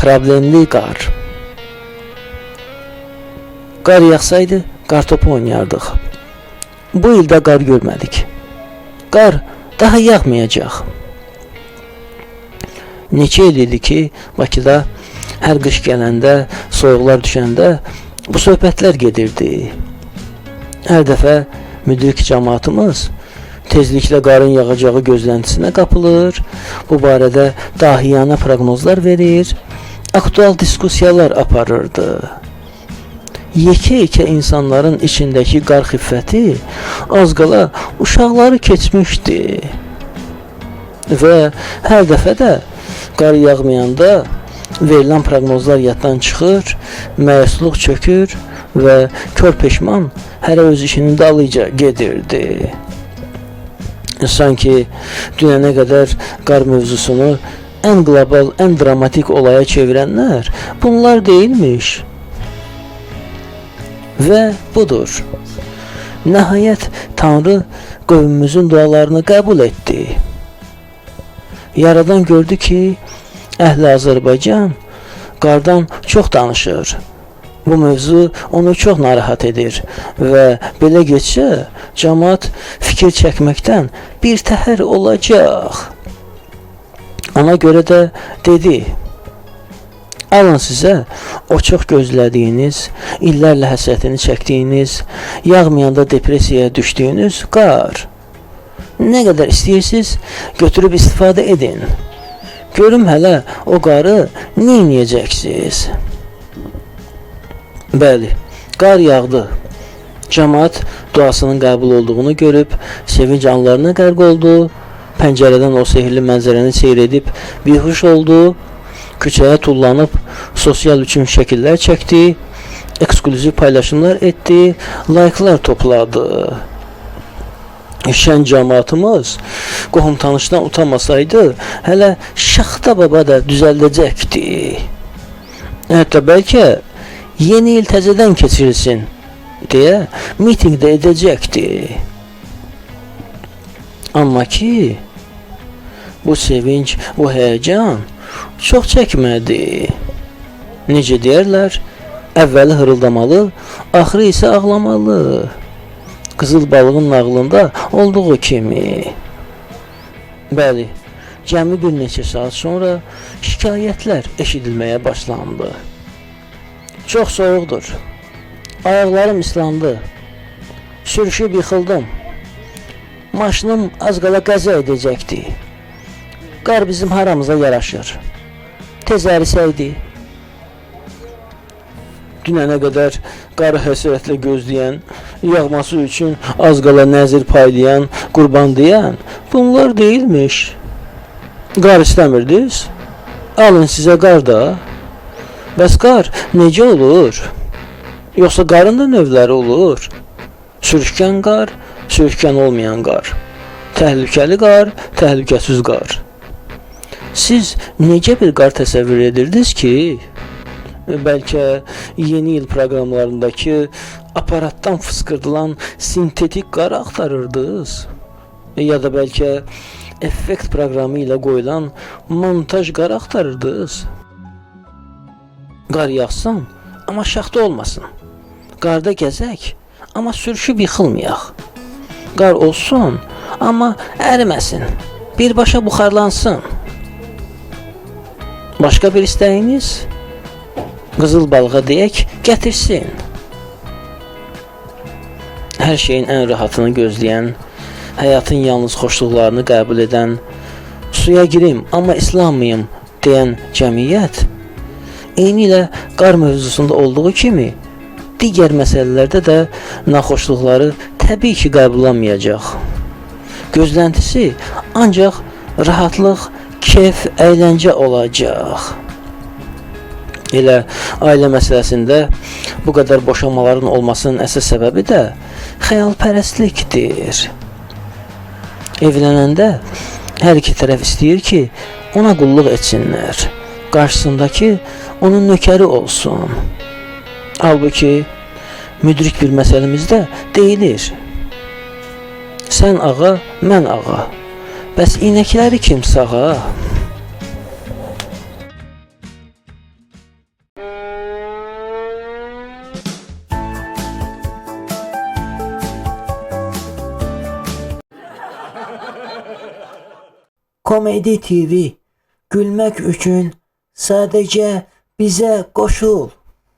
problemli qar. Qar yağsaydı, qartopu oynayardıq. Bu ildə qar görmədik. Qar daha yağmayacaq. Neçə il idi ki, Bakıda hər qış gələndə, soyuqlar düşəndə bu söhbətlər gedirdi. Hər dəfə müdrik cəmaatımız tezliklə qarın yağacağı gözləntisinə qapılır, bu barədə dahiyanə proqnozlar verir, aktual diskusiyalar aparırdı. Yekə-yekə insanların içindəki qar xiffəti az qala uşaqları keçmişdi. Və hər dəfə də qar yağmayanda verilən proqnozlar yaddan çıxır, məyusluq çökür və kör peşman hərə öz işinin dalıyca gedirdi. Sanki dünənə qədər qar mövzusunu ən qlobal, ən dramatik olaya çevirənlər bunlar deyilmiş. Və budur. Nəhayət Tanrı qövmümüzün dualarını qəbul etdi. Yaradan gördü ki, Əhli Azərbaycan qardan çox danışır. Bu mövzu onu çox narahat edir və belə geçsə, cəmaat fikir çəkməkdən bir təhər olacaq. Ona görə də dedi, alın sizə o çox gözlədiyiniz, illərlə həsrətini çəkdiyiniz, yağmayanda depressiyaya düşdüyünüz qar. Nə qədər istəyirsiniz, götürüb istifadə edin. Görüm hələ o qarı neyniyəcəksiniz? Bəli, qar yağdı. Cəmaat duasının qəbul olduğunu görüb, sevinc anlarına qərq oldu. Pəncərədən o sehirli mənzərəni seyr edib, bihuş oldu. Küçəyə tullanıb, sosial üçün şəkillər çəkdi. Eksklüziv paylaşımlar etdi. Layıqlar topladı. Şən cəmaatımız qohum-tanışdan utanmasaydı, hələ Şaxta Baba da düzəldəcəkdi. Hətta bəlkə yeni il təzədən keçirilsin deyə mitingdə edəcəkdi. Amma ki, bu sevinç, bu həyəcan çox çəkmədi. Necə deyərlər, əvvəli hırıldamalı, axırı isə ağlamalı. Qızıl balığın nağılında olduğu kimi. Bəli, cəmi bir neçə saat sonra şikayətlər eşidilməyə başlandı. Çox soyuqdur. Ayaqlarım islandı. Sürüşüb yıxıldım. Maşınım az qala qəza edəcəkdi. Qar bizim haramıza yaraşır. Tez ərisəydi. Dünənə qədər qarı həsrətlə gözləyən, yağması üçün az qala nəzir paylayan, qurban deyən bunlar deyilmiş. Qar istəmirdiniz? Alın sizə qar da. Bəs qar necə olur? Yoxsa qarın da növləri olur? Sürüşkən qar, sürüşkən olmayan qar. Təhlükəli qar, təhlükəsiz qar. Siz necə bir qar təsəvvür edirdiniz ki, bəlkə yeni il proqramlarındakı aparatdan fıskırdılan sintetik qar axtarırdınız? Ya da bəlkə effekt proqramı ilə qoyulan montaj qar axtarırdınız? Qar yağsın, amma şaxta olmasın. Qarda gəzək, amma sürüşüb yıxılmayaq. Qar olsun, amma əriməsin, birbaşa buxarlansın. Başqa bir istəyiniz? Qızıl balığa deyək, gətirsin. Hər şeyin ən rahatını gözləyən, həyatın yalnız xoşluqlarını qəbul edən, suya girim, amma islanmayım deyən cəmiyyət, eyni ilə qar mövzusunda olduğu kimi, digər məsələlərdə də naxoşluqları təbii ki qəbullanmayacaq. Gözləntisi ancaq rahatlıq, keyf, əyləncə olacaq. Elə ailə məsələsində bu qədər boşanmaların olmasının əsas səbəbi də xəyalpərəstlikdir. Evlənəndə hər iki tərəf istəyir ki, ona qulluq etsinlər, qarşısındakı onun nökəri olsun. Halbuki müdrik bir məsələmizdə deyilir. Sən ağa, mən ağa, bəs inəkləri kim sağa? Komedi TV. Gülmək üçün sadəcə bizə qoşul.